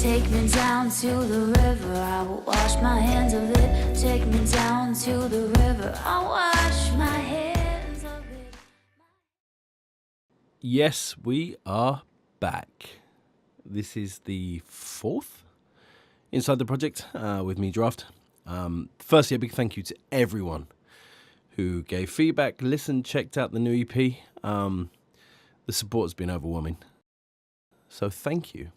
Take me down to the river, I will wash my hands of it. Take me down to the river, I'll wash my hands of it. Yes, we are back. This is the fourth inside the project with me, Draft. Firstly, a big thank you to everyone who gave feedback, listened, checked out the new EP. The support has been overwhelming. So thank you.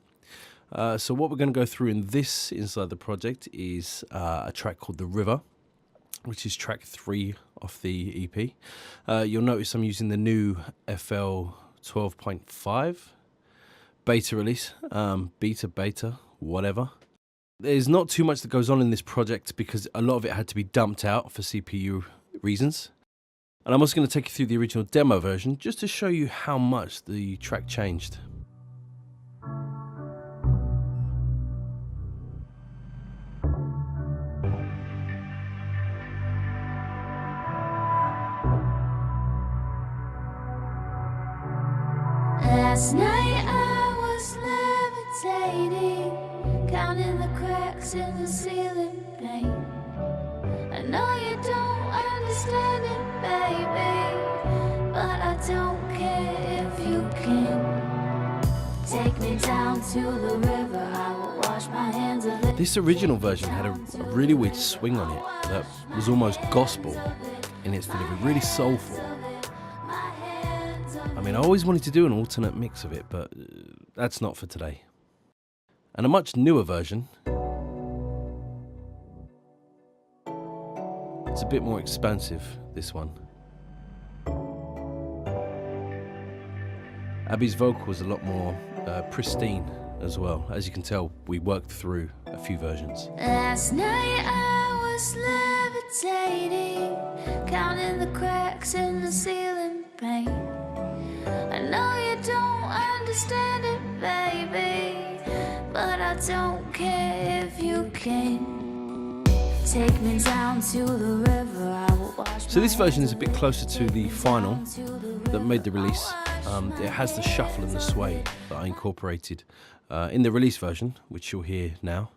So what we're going to go through in this inside the project is a track called The River, which is track 3 off the EP. You'll notice I'm using the new FL 12.5 beta release, beta, whatever. There's not too much that goes on in this project because a lot of it had to be dumped out for CPU reasons. And I'm also going to take you through the original demo version just to show you how much the track changed. Last night I was levitating, counting the cracks in the ceiling pane. I know you don't understand it, baby, but I don't care if you can. Take me down to the river, I will wash my hands of it. This original version had a really weird swing on it that was almost gospel in its delivery, really soulful. I mean, I always wanted to do an alternate mix of it, but that's not for today. And a much newer version. It's a bit more expansive, this one. Abby's vocal was a lot more pristine as well. As you can tell, we worked through a few versions. Last night I was levitating, counting the cracks in the ceiling pane. I know you don't understand it, baby, but I don't care if you can. Take me down to the river, I will wash. So this version is a bit closer to the final that made the release. It has the shuffle and the sway that I incorporated in the release version, which you'll hear now.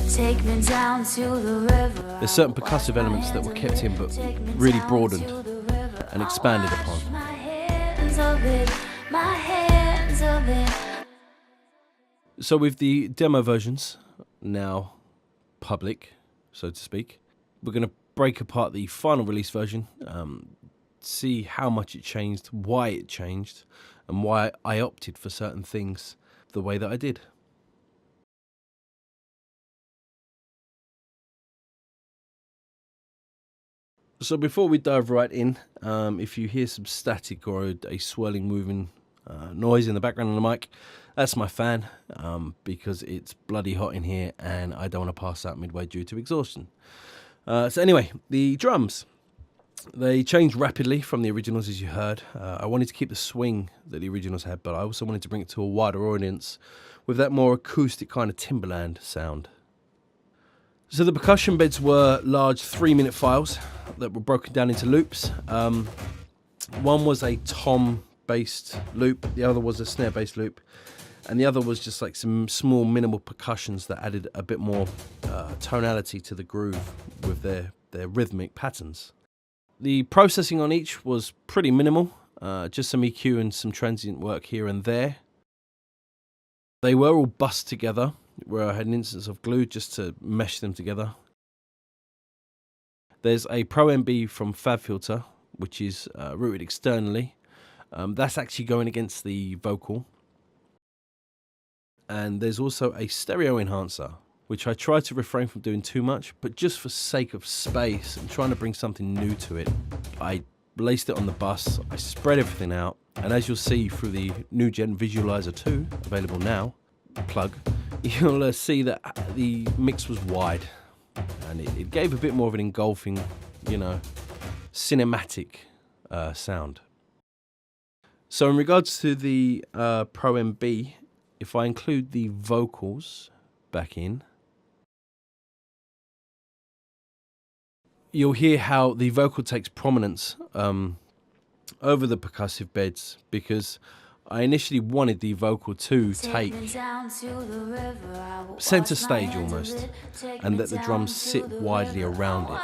Take me down to the river. There's certain percussive elements that were kept in but really broadened and expanded upon. So with the demo versions now public, so to speak, we're going to break apart the final release version, see how much it changed, why it changed, and why I opted for certain things the way that I did. So before we dive right in, if you hear some static or a swirling, moving noise in the background of the mic, that's my fan, because it's bloody hot in here and I don't want to pass out midway due to exhaustion. So anyway, the drums, they changed rapidly from the originals, as you heard. I wanted to keep the swing that the originals had, but I also wanted to bring it to a wider audience with that more acoustic kind of Timberland sound. So the percussion beds were large 3-minute files that were broken down into loops. One was a tom-based loop, the other was a snare-based loop, and the other was just like some small minimal percussions that added a bit more tonality to the groove with their rhythmic patterns. The processing on each was pretty minimal, just some EQ and some transient work here and there. They were all bussed together, where I had an instance of glue just to mesh them together. There's a Pro MB from FabFilter, which is routed externally. That's actually going against the vocal. And there's also a stereo enhancer, which I try to refrain from doing too much, but just for sake of space and trying to bring something new to it, I laced it on the bus, I spread everything out, and as you'll see through the new gen Visualizer 2, available now, plug, you'll see that the mix was wide, and it gave a bit more of an engulfing, cinematic sound. So in regards to the Pro MB, if I include the vocals back in, you'll hear how the vocal takes prominence over the percussive beds, because I initially wanted the vocal to take center stage almost, and let the drums sit widely around it.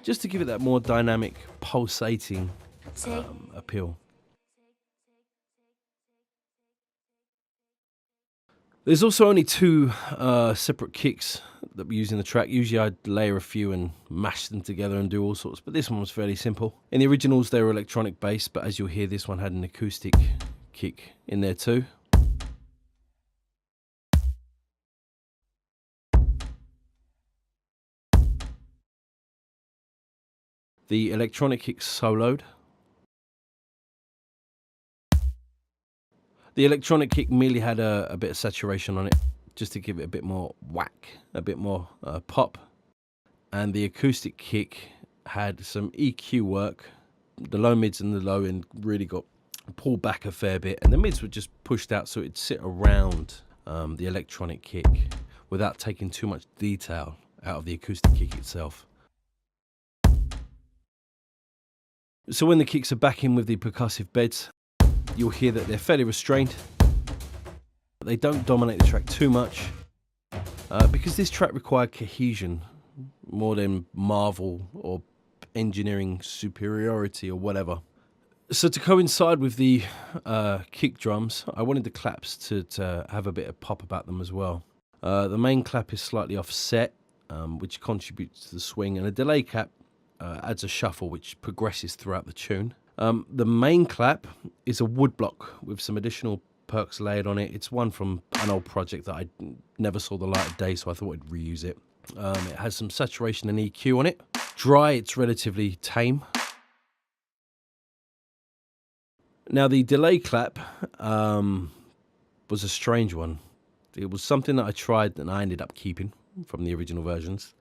Just to give it that more dynamic, pulsating appeal. There's also only two separate kicks that we use in the track. Usually I'd layer a few and mash them together and do all sorts, but this one was fairly simple. In the originals they were electronic bass, but as you'll hear, this one had an acoustic kick in there too. The electronic kick soloed. The electronic kick merely had a bit of saturation on it, just to give it a bit more whack, a bit more pop. And the acoustic kick had some EQ work. The low mids and the low end really got pulled back a fair bit, and the mids were just pushed out so it'd sit around the electronic kick without taking too much detail out of the acoustic kick itself. So when the kicks are back in with the percussive beds, you'll hear that they're fairly restrained. They don't dominate the track too much, because this track required cohesion more than marvel or engineering superiority or whatever. So to coincide with the kick drums, I wanted the claps to have a bit of pop about them as well. The main clap is slightly offset, which contributes to the swing, and a delay clap adds a shuffle which progresses throughout the tune. The main clap is a wood block with some additional perks layered on it. It's one from an old project that I never saw the light of day, so I thought I'd reuse it. It has some saturation and EQ on it. Dry, it's relatively tame. Now the delay clap was a strange one. It was something that I tried and I ended up keeping from the original versions.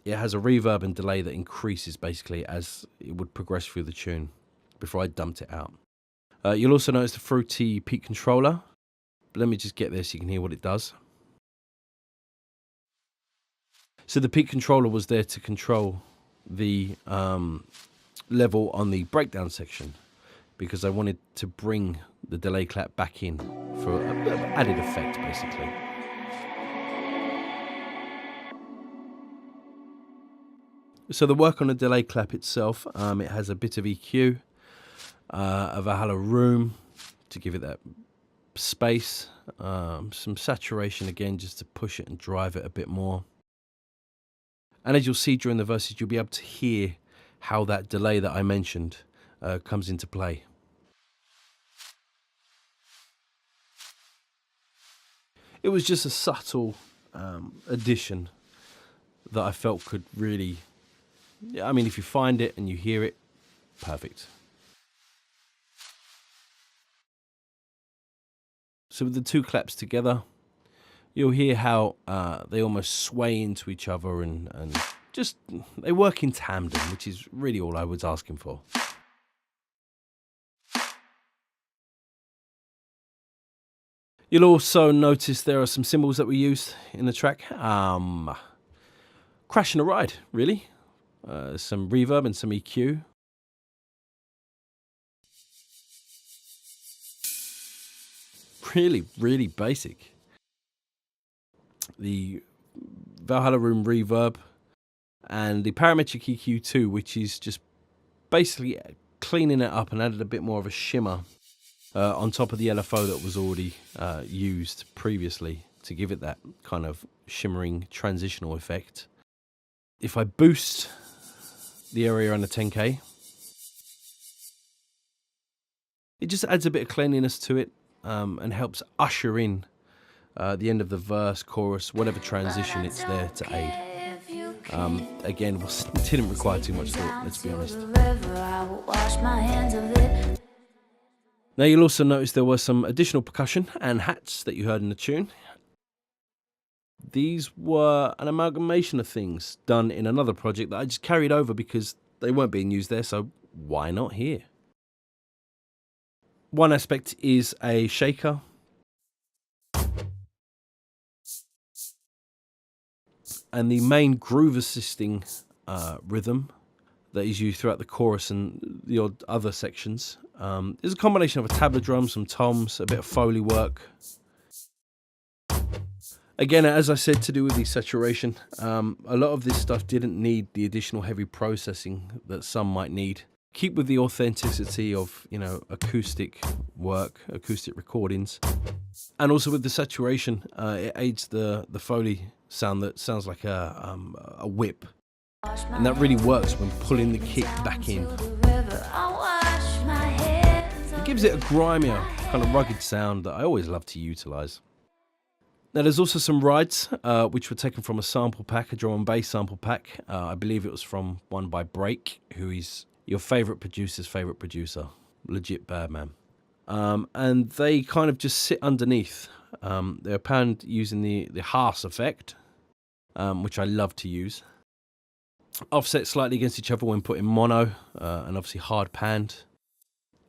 It has a reverb and delay that increases basically as it would progress through the tune before I dumped it out. You'll also notice the fruity peak controller. Let me just get there so you can hear what it does. So the peak controller was there to control the level on the breakdown section, because I wanted to bring the delay clap back in for a bit of added effect basically. So the work on the delay clap itself, it has a bit of EQ, a Valhalla room to give it that space, some saturation again just to push it and drive it a bit more. And as you'll see during the verses, you'll be able to hear how that delay that I mentioned comes into play. It was just a subtle addition that I felt could really, I mean, if you find it and you hear it, perfect. So with the two claps together, you'll hear how they almost sway into each other and just, they work in tandem, which is really all I was asking for. You'll also notice there are some cymbals that we used in the track. Crashing a ride, really. Some reverb and some EQ. Really, really basic. The Valhalla Room reverb and the parametric EQ too, which is just basically cleaning it up and added a bit more of a shimmer on top of the LFO that was already used previously to give it that kind of shimmering transitional effect. If I boost the area under 10K, it just adds a bit of cleanliness to it and helps usher in the end of the verse, chorus, whatever transition it's there to aid. Again, it didn't require too much thought, let's be honest. Now you'll also notice there was some additional percussion and hats that you heard in the tune. These were an amalgamation of things done in another project that I just carried over because they weren't being used there, so why not here? One aspect is a shaker. And the main groove assisting rhythm that is used throughout the chorus and the odd other sections. There's a combination of a tabla drum, some toms, a bit of Foley work. Again, as I said, to do with the saturation, a lot of this stuff didn't need the additional heavy processing that some might need. Keep with the authenticity of, acoustic work, acoustic recordings. And also with the saturation, it aids the Foley sound that sounds like a whip. And that really works when pulling the kick back in. It gives it a grimier, kind of rugged sound that I always love to utilise. Now there's also some rides, which were taken from a sample pack, a drum and bass sample pack. I believe it was from one by Break, who is your favourite producer's favourite producer. Legit bad man. And they kind of just sit underneath. They're panned using the Haas effect, which I love to use. Offset slightly against each other when put in mono, and obviously hard panned.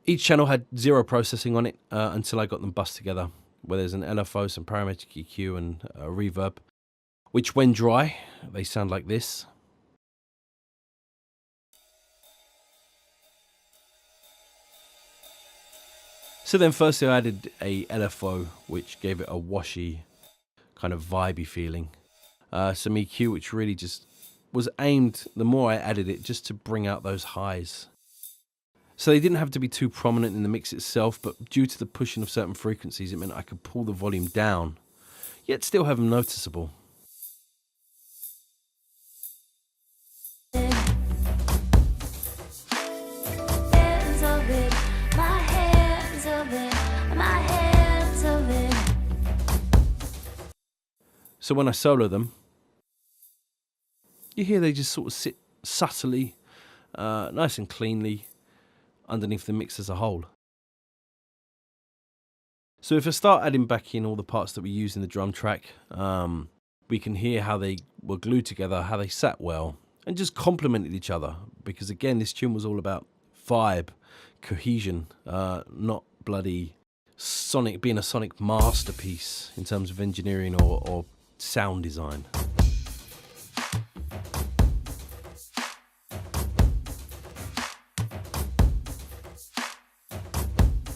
Each channel had zero processing on it until I got them bussed together, where there's an LFO, some parametric EQ, and a reverb, which when dry, they sound like this. So then firstly I added a LFO, which gave it a washy, kind of vibey feeling. Some EQ, which really just was aimed, the more I added it, just to bring out those highs. So they didn't have to be too prominent in the mix itself, but due to the pushing of certain frequencies, it meant I could pull the volume down, yet still have them noticeable. So when I solo them, you hear they just sort of sit subtly, nice and cleanly underneath the mix as a whole. So if I start adding back in all the parts that we use in the drum track, we can hear how they were glued together, how they sat well, and just complemented each other. Because again, this tune was all about vibe, cohesion, not bloody sonic, being a sonic masterpiece in terms of engineering or sound design.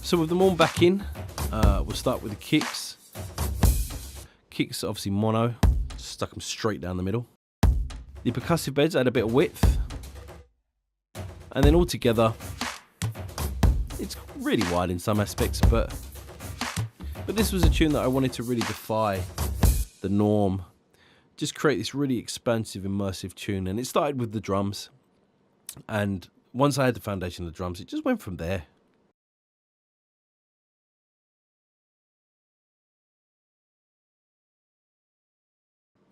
So with them all back in, we'll start with the kicks. Kicks obviously mono, stuck them straight down the middle. The percussive beds add a bit of width, and then all together, it's really wide in some aspects, but this was a tune that I wanted to really defy the norm, just create this really expansive, immersive tune. And it started with the drums, and once I had the foundation of the drums, it just went from there.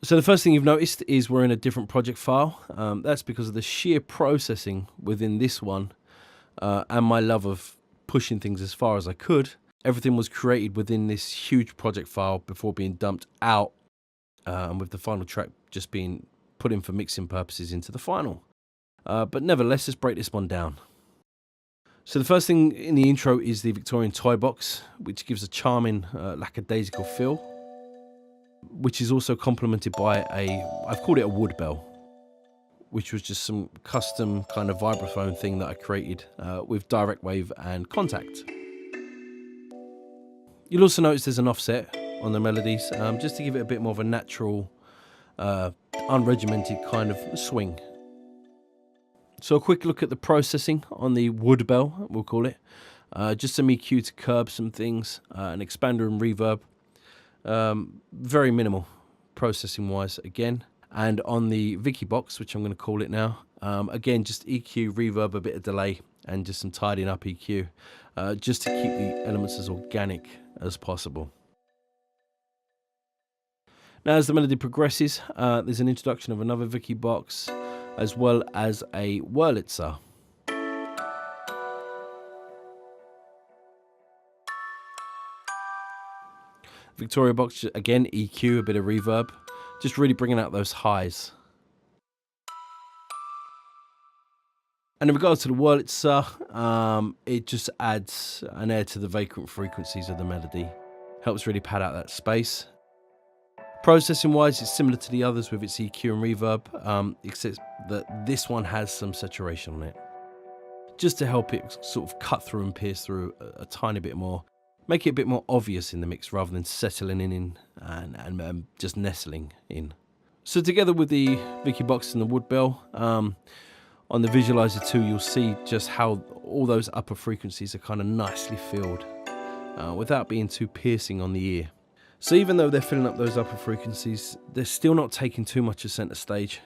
So the first thing you've noticed is we're in a different project file. That's because of the sheer processing within this one, and my love of pushing things as far as I could. Everything was created within this huge project file before being dumped out, and with the final track just being put in for mixing purposes into the final. But nevertheless, let's break this one down. So the first thing in the intro is the Victorian toy box, which gives a charming lackadaisical feel, which is also complemented by I've called it a wood bell, which was just some custom kind of vibraphone thing that I created with direct wave and contact. You'll also notice there's an offset on the melodies, just to give it a bit more of a natural, unregimented kind of swing. So a quick look at the processing on the wood bell, we'll call it. Just some EQ to curb some things, an expander and reverb. Very minimal processing wise again. And on the Vicky box, which I'm going to call it now, again just EQ, reverb, a bit of delay, and just some tidying up EQ, just to keep the elements as organic as possible. Now as the melody progresses, there's an introduction of another Vicky box as well as a Wurlitzer. Victoria box, again EQ, a bit of reverb, just really bringing out those highs. And in regards to the Wurlitzer, it just adds an air to the vacant frequencies of the melody, helps really pad out that space. Processing wise, it's similar to the others with its EQ and reverb, except that this one has some saturation on it, just to help it sort of cut through and pierce through a tiny bit more, make it a bit more obvious in the mix rather than settling in and just nestling in. So together with the Vicky Box and the wood bell, on the visualizer too, you'll see just how all those upper frequencies are kind of nicely filled without being too piercing on the ear. So even though they're filling up those upper frequencies, they're still not taking too much of center stage.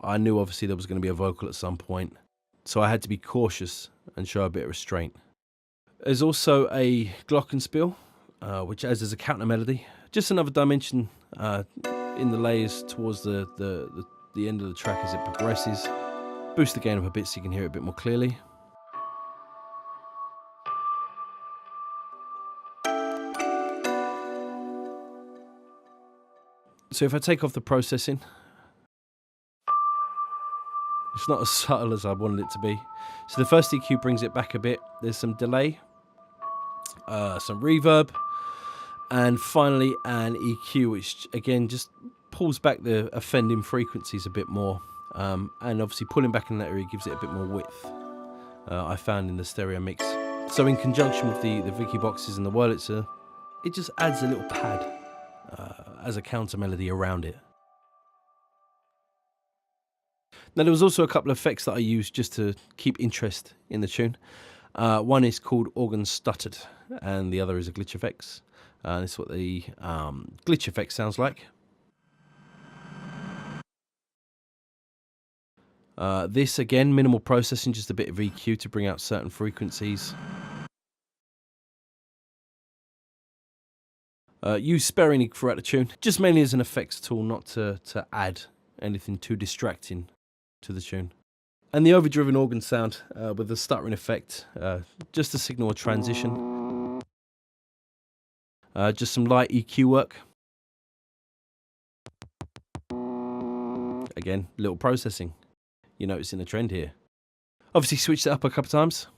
I knew obviously there was going to be a vocal at some point, so I had to be cautious and show a bit of restraint. There's also a glockenspiel, which adds as a counter melody, just another dimension in the layers towards the end of the track as it progresses. Boost the gain up a bit so you can hear it a bit more clearly. So if I take off the processing, it's not as subtle as I wanted it to be. So the first EQ brings it back a bit. There's some delay, some reverb, and finally an EQ, which again just pulls back the offending frequencies a bit more. And obviously pulling back in that area gives it a bit more width, I found in the stereo mix. So in conjunction with the Vicky Boxes and the Wurlitzer, it just adds a little pad as a counter melody around it. Now there was also a couple of effects that I used just to keep interest in the tune. One is called Organ Stuttered and the other is a glitch effects. This is what the glitch effect sounds like. This again, minimal processing, just a bit of EQ to bring out certain frequencies. Used sparingly throughout the tune, just mainly as an effects tool, not to add anything too distracting to the tune. And the overdriven organ sound with the stuttering effect, just to signal a transition. Just some light EQ work. Again, little processing. You're noticing a trend here. Obviously switched it up a couple times,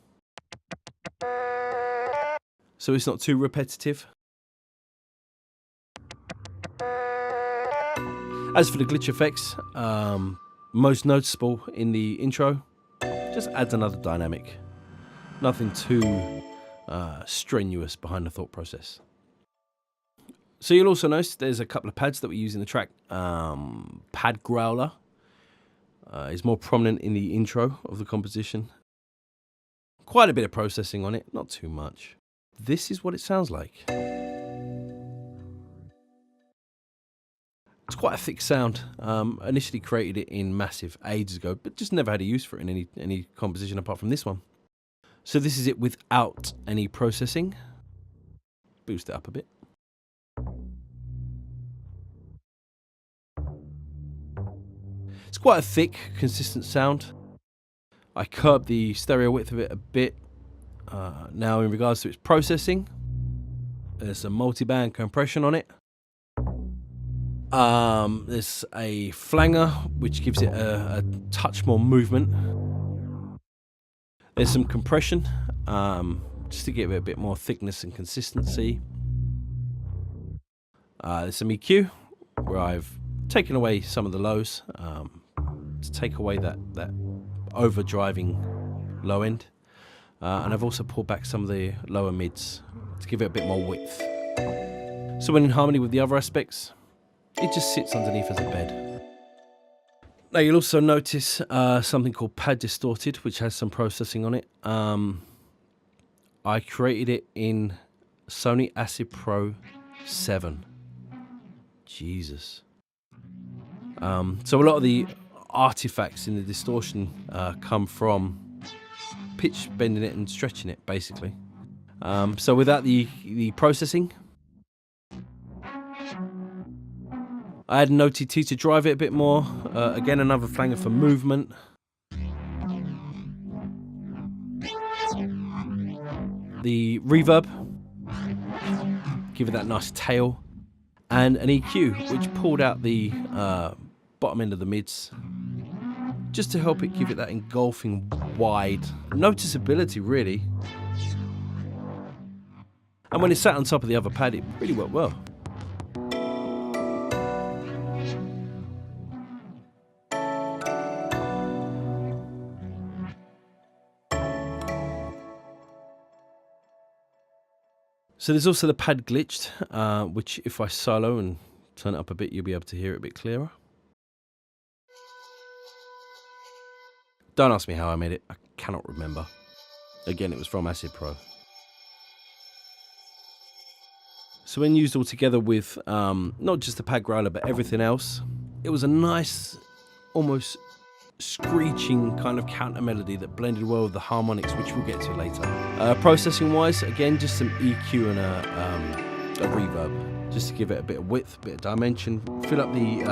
so it's not too repetitive. As for the glitch effects, most noticeable in the intro, just adds another dynamic. Nothing too strenuous behind the thought process. So you'll also notice there's a couple of pads that we use in the track. Pad growler is more prominent in the intro of the composition. Quite a bit of processing on it, not too much. This is what it sounds like. It's quite a thick sound. Initially created it in Massive ages ago, but just never had a use for it in any composition apart from this one. So this is it without any processing. Boost it up a bit. It's quite a thick, consistent sound. I curbed the stereo width of it a bit. Now in regards to its processing, there's some multi-band compression on it. There's a flanger which gives it a touch more movement. There's some compression just to give it a bit more thickness and consistency. There's some EQ where I've taken away some of the lows to take away that overdriving low end, and I've also pulled back some of the lower mids to give it a bit more width. So when in harmony with the other aspects, it just sits underneath as a bed. Now you'll also notice something called Pad Distorted, which has some processing on it. I created it in Sony Acid Pro 7. Jesus. So a lot of the artifacts in the distortion come from pitch bending it and stretching it, basically. So without the processing, I had an OTT to drive it a bit more. Again, another flanger for movement. The reverb, give it that nice tail. And an EQ, which pulled out the bottom end of the mids, just to help it give it that engulfing wide noticeability, really. And when it sat on top of the other pad, it really worked well. So there's also the pad glitched, which if I solo and turn it up a bit, you'll be able to hear it a bit clearer. Don't ask me how I made it. I cannot remember. Again, it was from Acid Pro. So when used all together with not just the pad growler, but everything else, it was a nice, almost screeching kind of counter melody that blended well with the harmonics, which we'll get to later. Processing wise, again, just some EQ and a reverb, just to give it a bit of width, a bit of dimension, fill up the,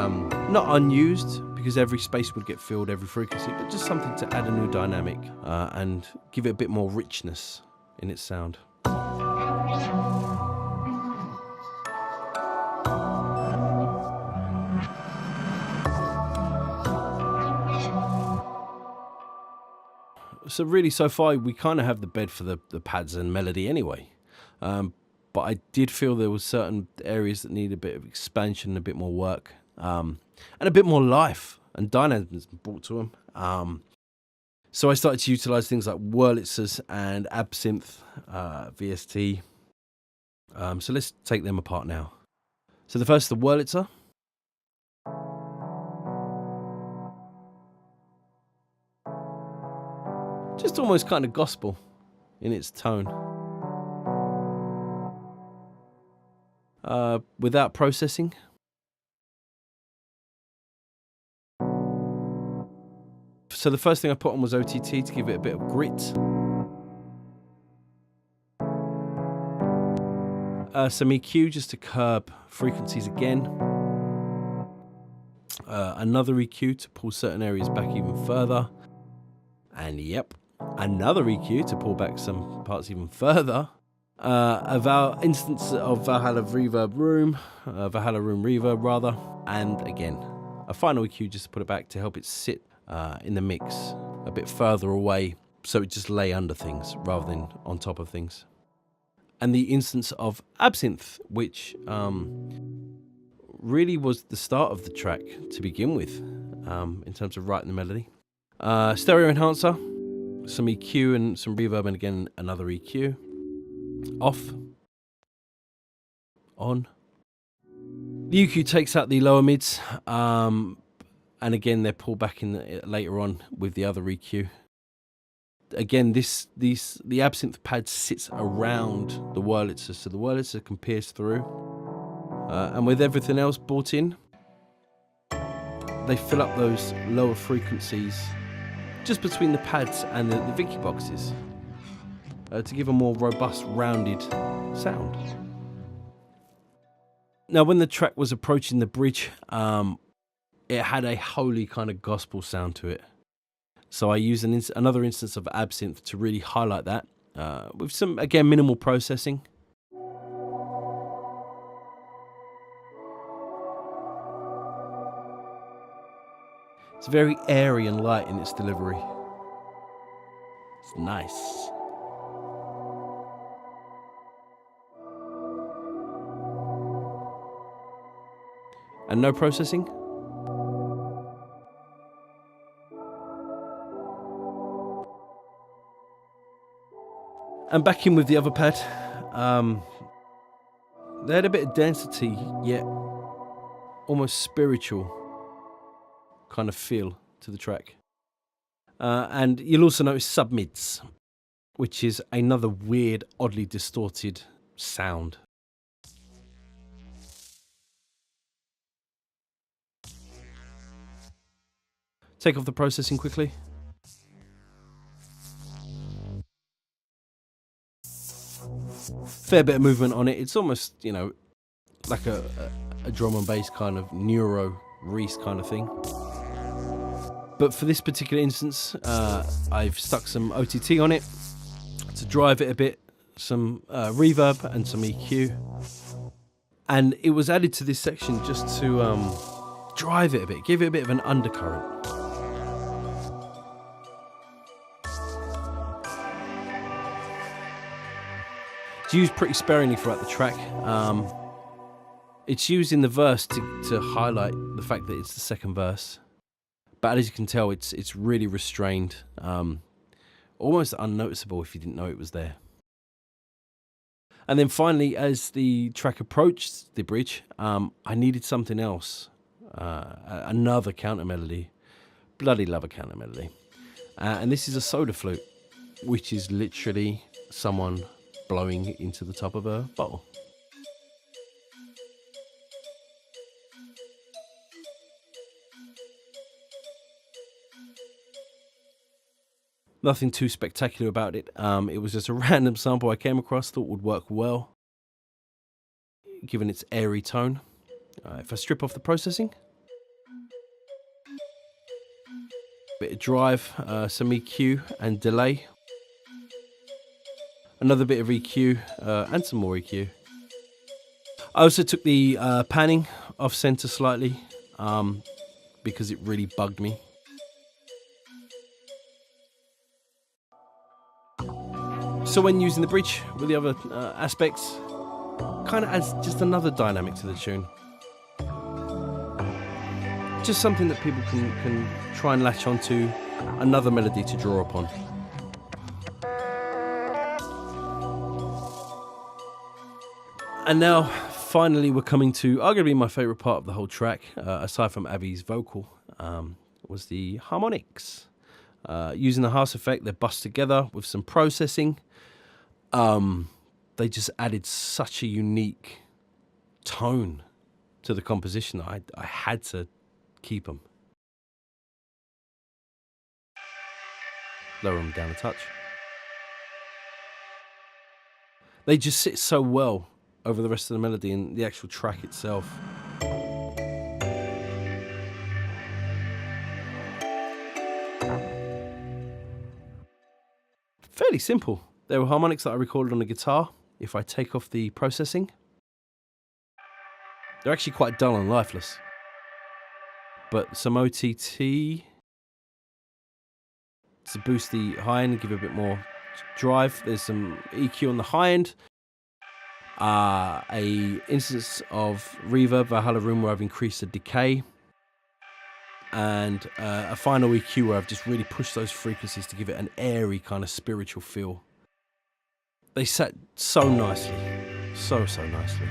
not unused, because every space would get filled, every frequency, but just something to add a new dynamic and give it a bit more richness in its sound. So really, so far, we kind of have the bed for the pads and melody anyway. But I did feel there was certain areas that need a bit of expansion, a bit more work, and a bit more life and dynamism brought to them. So I started to utilize things like Wurlitzers and Absinthe, VST. So let's take them apart now. So the first, the Wurlitzer. Just almost kind of gospel in its tone. Without processing. So the first thing I put on was OTT to give it a bit of grit. Some EQ just to curb frequencies again. Another EQ to pull certain areas back even further. And yep, another EQ to pull back some parts even further. Our instance of Valhalla Room Reverb rather, and again, a final EQ just to put it back to help it sit in the mix a bit further away, so it just lay under things rather than on top of things. And the instance of Absinthe, which really was the start of the track to begin with, in terms of writing the melody. Stereo enhancer, some EQ and some reverb, and again another EQ. Off. On. The EQ takes out the lower mids, and again they're pulled back in later on with the other EQ. Again, the Absinthe pad sits around the Wurlitzer, so the Wurlitzer can pierce through. And with everything else brought in, they fill up those lower frequencies just between the pads and the Vicky boxes to give a more robust, rounded sound. Now, when the track was approaching the bridge, it had a holy kind of gospel sound to it. So I used another instance of Absinthe to really highlight that with some, again, minimal processing. It's very airy and light in its delivery. It's nice. And no processing. And back in with the other pad. They had a bit of density, yet almost spiritual kind of feel to the track. And you'll also notice sub-mids, which is another weird, oddly distorted sound. Take off the processing quickly. Fair bit of movement on it. It's almost, like a drum and bass kind of neuro Reese kind of thing. But for this particular instance, I've stuck some OTT on it to drive it a bit, some reverb and some EQ. And it was added to this section just to drive it a bit, give it a bit of an undercurrent. It's used pretty sparingly throughout the track. It's used in the verse to highlight the fact that it's the second verse. But as you can tell, it's really restrained, almost unnoticeable if you didn't know it was there. And then finally, as the track approached the bridge, I needed something else, another counter melody. Bloody love a counter melody. And this is a soda flute, which is literally someone blowing into the top of a bottle. Nothing too spectacular about it. It was just a random sample I came across, thought would work well, given its airy tone. If I strip off the processing, bit of drive, some EQ and delay, another bit of EQ and some more EQ. I also took the panning off center slightly because it really bugged me. So when using the bridge with the other aspects, kind of adds just another dynamic to the tune. Just something that people can try and latch onto, another melody to draw upon. And now, finally, we're coming to arguably my favourite part of the whole track, aside from Abby's vocal, was the harmonics. Using the Haas effect, they're bussed together with some processing. They just added such a unique tone to the composition that I had to keep them. Lower them down a touch. They just sit so well over the rest of the melody and the actual track itself. Fairly simple. There were harmonics that I recorded on the guitar. If I take off the processing, they're actually quite dull and lifeless. But some OTT to boost the high end and give it a bit more drive. There's some EQ on the high end. A instance of reverb, Valhalla Room, where I've increased the decay. And a final EQ where I've just really pushed those frequencies to give it an airy kind of spiritual feel. They sat so nicely, so nicely.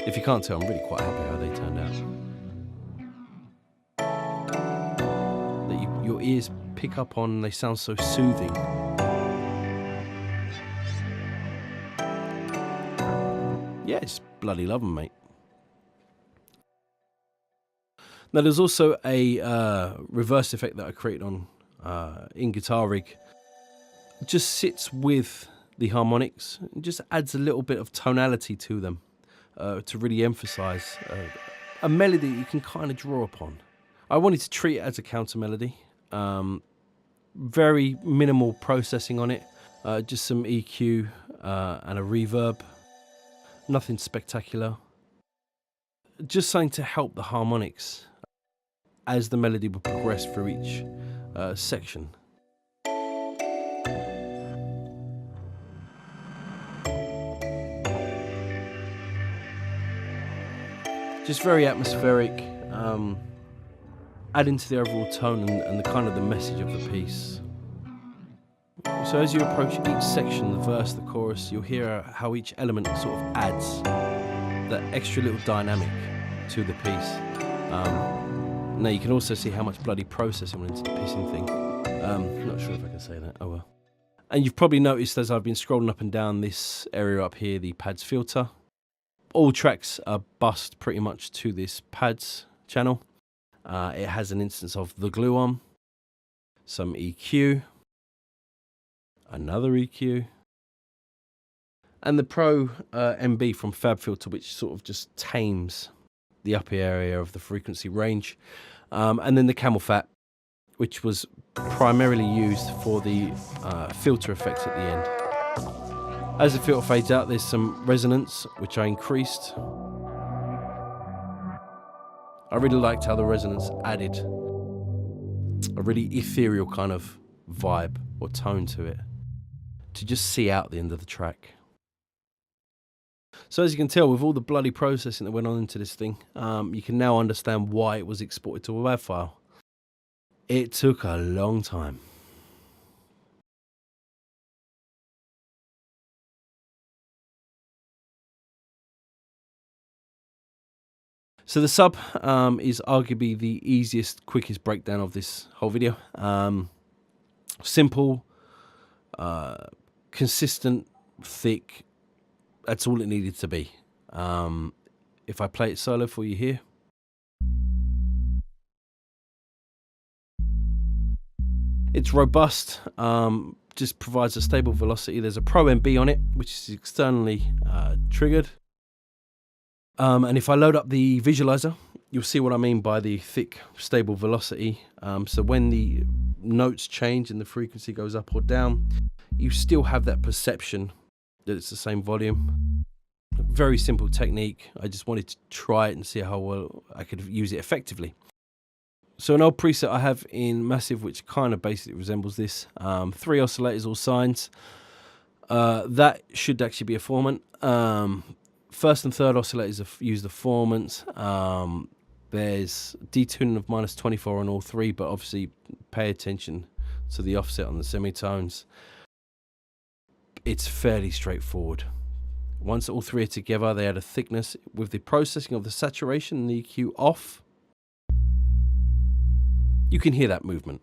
If you can't tell, I'm really quite happy how they turned out. That your ears pick up on, they sound so soothing. Yeah, just bloody love them, mate. Now, there's also a reverse effect that I created on in Guitar Rig. It just sits with the harmonics and just adds a little bit of tonality to them to really emphasize a melody you can kind of draw upon. I wanted to treat it as a counter melody. Very minimal processing on it, just some EQ and a reverb. Nothing spectacular. Just something to help the harmonics as the melody would progress through each section. Just very atmospheric, adding to the overall tone and the kind of the message of the piece. So as you approach each section, the verse, the chorus, you'll hear how each element sort of adds that extra little dynamic to the piece. Now you can also see how much bloody processing went into the pissing thing. Not sure if I can say that, oh well. And you've probably noticed as I've been scrolling up and down this area up here, the pads filter. All tracks are bussed pretty much to this pads channel. It has an instance of the glue on, some EQ, another EQ, and the Pro MB from FabFilter, which sort of just tames the upper area of the frequency range. And then the Camel Fat, which was primarily used for the filter effects at the end. As the filter fades out, there's some resonance, which I increased. I really liked how the resonance added a really ethereal kind of vibe or tone to it, to just see out the end of the track. So as you can tell, with all the bloody processing that went on into this thing, you can now understand why it was exported to a WAV file. It took a long time. So the sub is arguably the easiest, quickest breakdown of this whole video. Simple, consistent, thick. That's all it needed to be. If I play it solo for you here. It's robust, just provides a stable velocity. There's a Pro MB on it, which is externally triggered. And if I load up the visualizer, you'll see what I mean by the thick, stable velocity. So when the notes change and the frequency goes up or down, you still have that perception that it's the same volume. Very simple technique. I just wanted to try it and see how well I could use it effectively. So an old preset I have in Massive, which kind of basically resembles this, 3 oscillators, all sines. That should actually be a formant. First and third oscillators use the formants. There's detuning of -24 on all 3, but obviously pay attention to the offset on the semitones. It's fairly straightforward. Once all 3 are together, they add a thickness. With the processing of the saturation and the EQ off, you can hear that movement.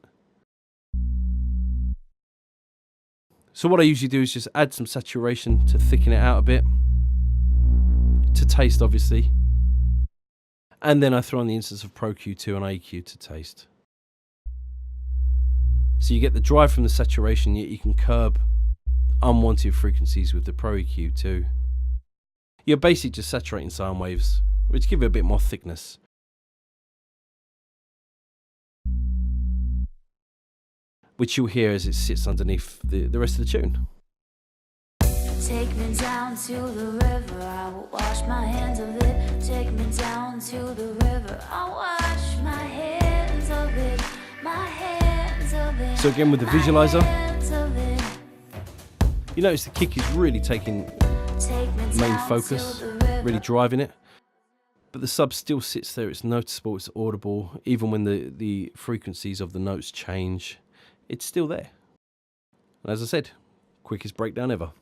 So what I usually do is just add some saturation to thicken it out a bit, to taste obviously, and then I throw on the instance of Pro Q2 and EQ to taste. So you get the drive from the saturation, yet you can curb unwanted frequencies with the Pro EQ2. You're basically just saturating sine waves, which give it a bit more thickness. Which you'll hear as it sits underneath the rest of the tune. Take me down to the river, I will wash my hands of it. Take me down to the river, I'll wash my hands of it. My hands of it. So again with the visualizer, you notice the kick is really taking main focus, really driving it. But the sub still sits there, it's noticeable, it's audible, even when the frequencies of the notes change. It's still there. And as I said, quickest breakdown ever.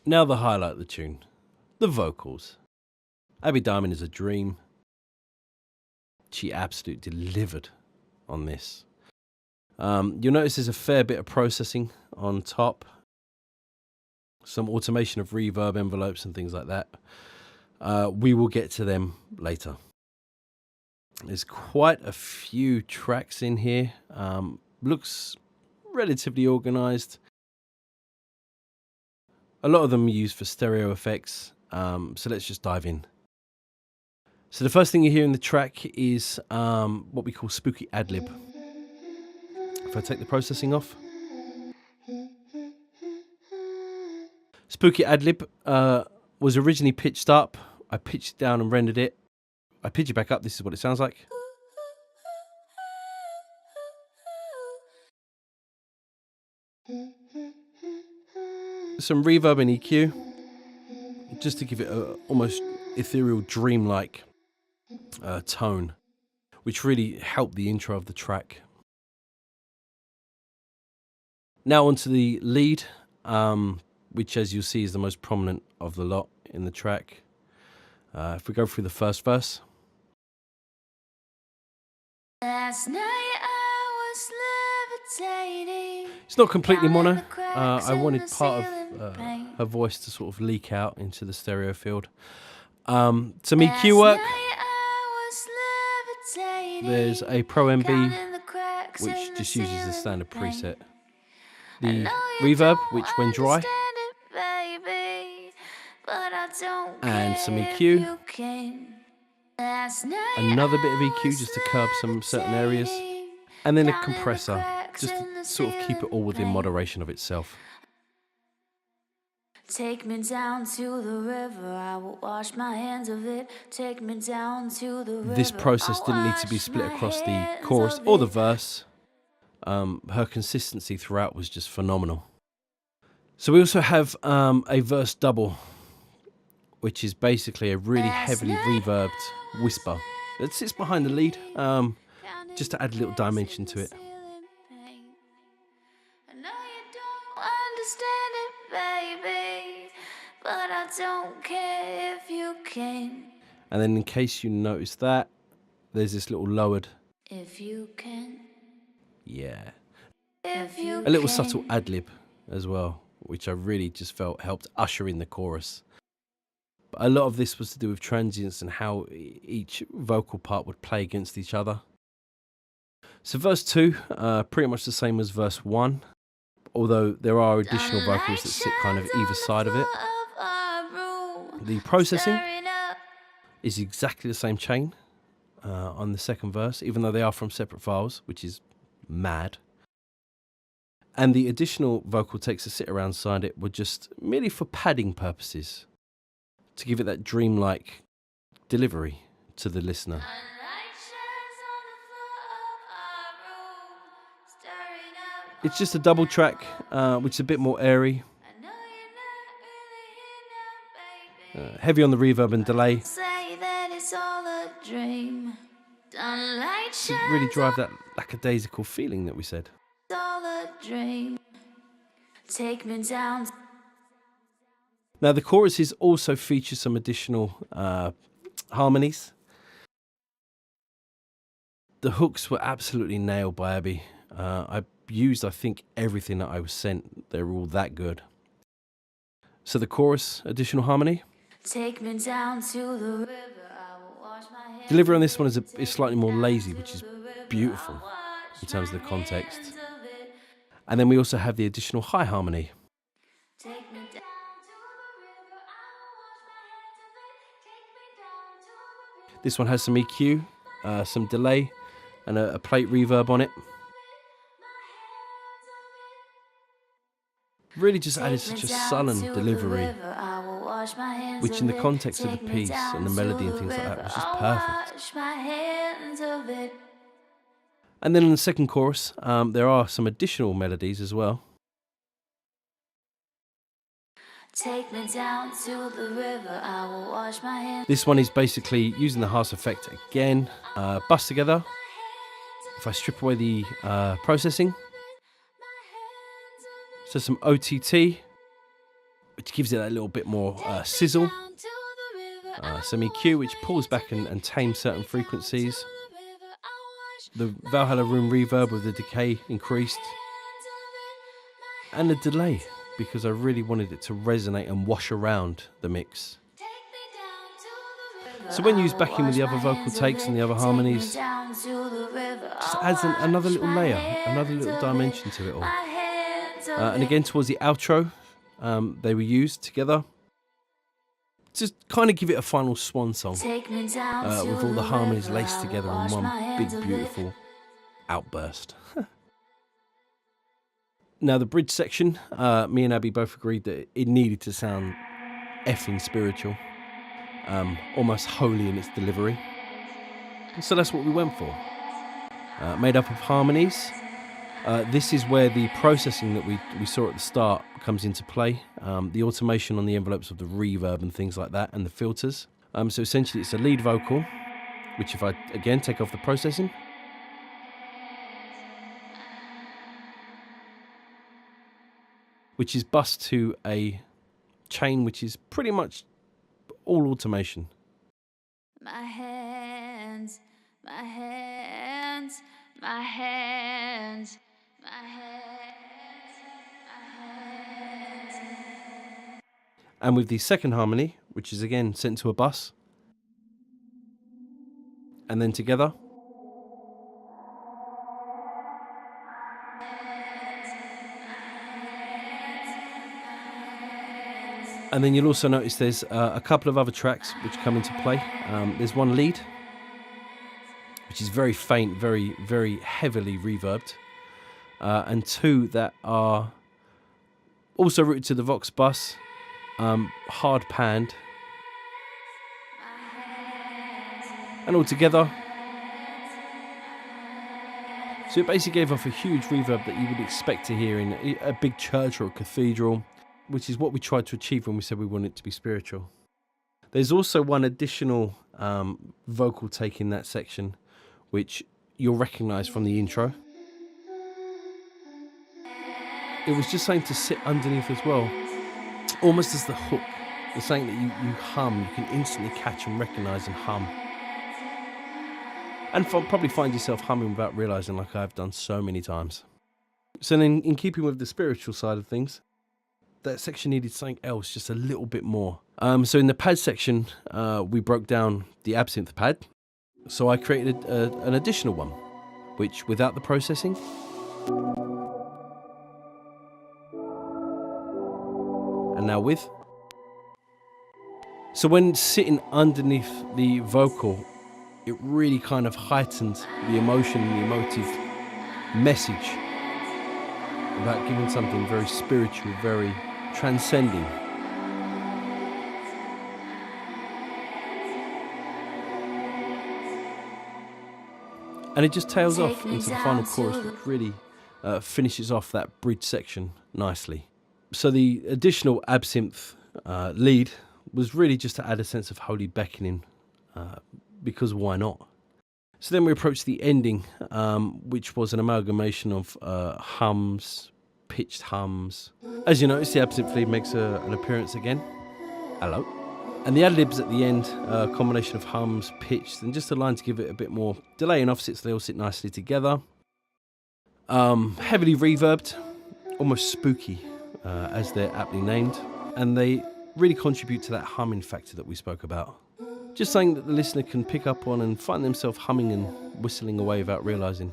Now the highlight of the tune, the vocals. Abby Diamond is a dream. She absolutely delivered on this. You'll notice there's a fair bit of processing on top. Some automation of reverb envelopes and things like that. We will get to them later. There's quite a few tracks in here. Looks relatively organized. A lot of them are used for stereo effects. So let's just dive in. So the first thing you hear in the track is what we call spooky ad-lib. If I take the processing off. Spooky ad-lib was originally pitched up. I pitched it down and rendered it. I pitch it back up, this is what it sounds like. Some reverb and EQ, just to give it a almost ethereal, dreamlike tone, which really helped the intro of the track. Now onto the lead, which as you'll see is the most prominent of the lot in the track. If we go through the first verse. Last night I was levitating. It's not completely mono. I wanted part of her voice to sort of leak out into the stereo field. Some EQ work. There's a Pro MB, which just uses the standard preset. The reverb, which when dry. And some EQ. Another bit of EQ just to curb some certain areas. And then a compressor, just to sort of keep it all within moderation of itself. Take me down to the river, I will wash my hands of it. Take me down to the river. This process didn't need to be split across the chorus or the verse. Her consistency throughout was just phenomenal. So we also have a verse double, which is basically a really heavily reverbed whisper that sits behind the lead, just to add a little dimension to it. I know you don't understand it, baby, And then in case you notice that, there's this little lowered, If you can, yeah, if you a little can. subtle ad-lib as well, which I really just felt helped usher in the chorus. But a lot of this was to do with transients and how each vocal part would play against each other. So verse 2, pretty much the same as verse 1, although there are additional vocals that sit kind of either side of it. The processing is exactly the same chain on the second verse, even though they are from separate files, which is mad. And the additional vocal takes that sit around side it were just merely for padding purposes, to give it that dreamlike delivery to the listener. It's just a double track, which is a bit more airy, heavy on the reverb and delay. To really drive that lackadaisical feeling that we said. Take me down. Now the choruses also feature some additional harmonies. The hooks were absolutely nailed by Abby. I used, I think, everything that I was sent. They were all that good. So the chorus, additional harmony. Take me down to the river. I will wash my hands. Delivery on this one is slightly more lazy, which is beautiful in terms of the context. And then we also have the additional high harmony. Take me down to the river. I will wash my hands of it. Take me down to the river. This one has some EQ, some delay, and a plate reverb on it. Really just added such a sullen delivery, which in the context of the piece and the melody and things like that was just perfect. And then in the second chorus, there are some additional melodies as well. Take me down to the river, I will wash my hands. This one is basically using the harsh effect again, bust together. If I strip away the processing, so some OTT, which gives it that little bit more sizzle. Some EQ, which pulls back and tames certain frequencies. The Valhalla Room reverb with the decay increased. And the delay, because I really wanted it to resonate and wash around the mix. So when used back in with the other vocal takes and the other harmonies, just adds another little layer, another little dimension to it all. And again, towards the outro, they were used together. Just kind of give it a final swan song with all the harmonies laced together in one big, beautiful outburst. Now, the bridge section, me and Abby both agreed that it needed to sound effing spiritual, almost holy in its delivery. So that's what we went for. Made up of harmonies. This is where the processing that we saw at the start comes into play. The automation on the envelopes of the reverb and things like that, and the filters. So essentially it's a lead vocal, which if I, again, take off the processing, which is bussed to a chain which is pretty much all automation. My hands, my hands, my hands, my hands, my hands. And with the second harmony, which is again sent to a bus, and then together. And then you'll also notice there's a couple of other tracks which come into play. There's one lead, which is very faint, very, very heavily reverbed. And two that are also routed to the Vox bus, hard panned. And all together. So it basically gave off a huge reverb that you would expect to hear in a big church or a cathedral, which is what we tried to achieve when we said we want it to be spiritual. There's also one additional vocal take in that section, which you'll recognise from the intro. It was just something to sit underneath as well, almost as the hook It's something that you hum, you can instantly catch and recognise and hum. And probably find yourself humming without realising, like I've done so many times. So then, in keeping with the spiritual side of things, that section needed something else, just a little bit more. So in the pad section, we broke down the absinthe pad. So I created an additional one, which without the processing, and now with. So when sitting underneath the vocal, it really kind of heightened the emotion and the emotive message about giving something very spiritual, very transcending. And it just tails off into the final chorus, which really finishes off that bridge section nicely. So the additional absinthe lead was really just to add a sense of holy beckoning, because why not? So then we approached the ending, which was an amalgamation of hums, pitched hums. As you notice, the absinthe lead makes an appearance again. Hello. And the ad-libs at the end, a combination of hums, pitched, and just a line to give it a bit more delay and offset so they all sit nicely together. Heavily reverbed, almost spooky, as they're aptly named. And they really contribute to that humming factor that we spoke about. Just something that the listener can pick up on and find themselves humming and whistling away without realising.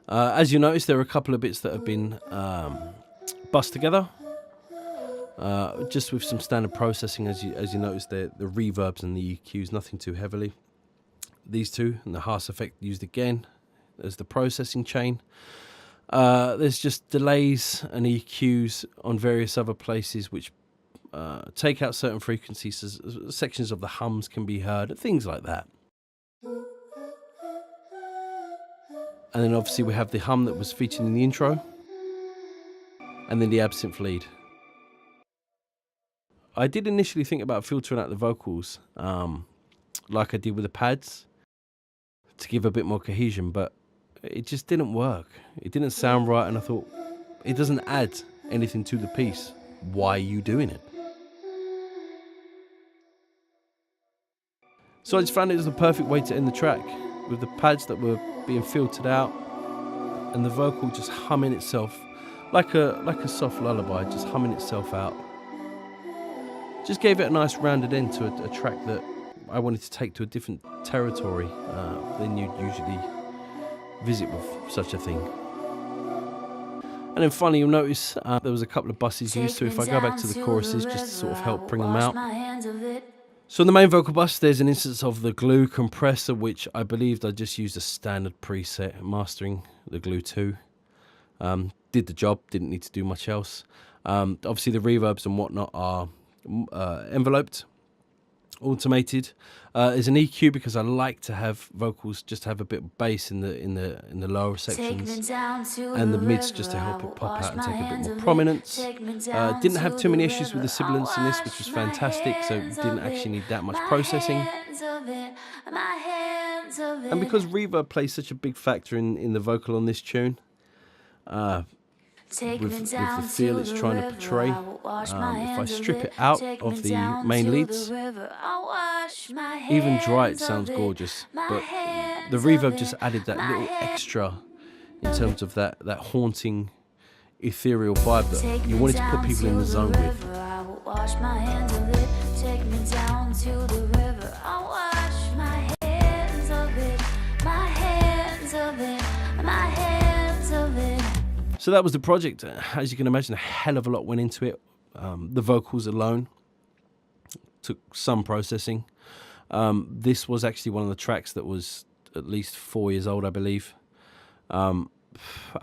As you notice, there are a couple of bits that have been bussed together. Just with some standard processing, as you notice, the reverbs and the EQs, nothing too heavily. These two, and the Haas effect used again as the processing chain. There's just delays and EQs on various other places which take out certain frequencies, as sections of the hums can be heard, things like that. And then obviously we have the hum that was featured in the intro, and then the absinthe lead. I did initially think about filtering out the vocals, like I did with the pads, to give a bit more cohesion, but it just didn't work. It didn't sound right, and I thought, it doesn't add anything to the piece. Why are you doing it? So I just found it was the perfect way to end the track, with the pads that were being filtered out, and the vocal just humming itself, like a soft lullaby, just humming itself out. Just gave it a nice rounded end to a track that I wanted to take to a different territory than you'd usually visit with such a thing. And then finally you'll notice there was a couple of buses used, so if I go back to the choruses just to sort of help bring them out. So in the main vocal bus there's an instance of the glue compressor, which I believed I just used a standard preset, mastering the glue 2. Did the job, didn't need to do much else. Obviously the reverbs and whatnot are enveloped, automated. There's an EQ because I like to have vocals just have a bit of bass in the lower sections, and the mids just to help it pop out and take a bit more prominence. Didn't have too many issues with the sibilance in this, which was fantastic, so didn't actually need that much processing. And because reverb plays such a big factor in the vocal on this tune, with the feel it's trying to portray, if I strip it out of the main leads, even dry it sounds gorgeous, but the reverb just added that little extra in terms of that haunting, ethereal vibe that you wanted to put people in the zone with. So that was the project. As you can imagine, a hell of a lot went into it. The vocals alone took some processing. This was actually one of the tracks that was at least 4 years old, I believe. And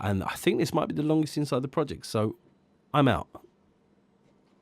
I think this might be the longest inside the project, so I'm out.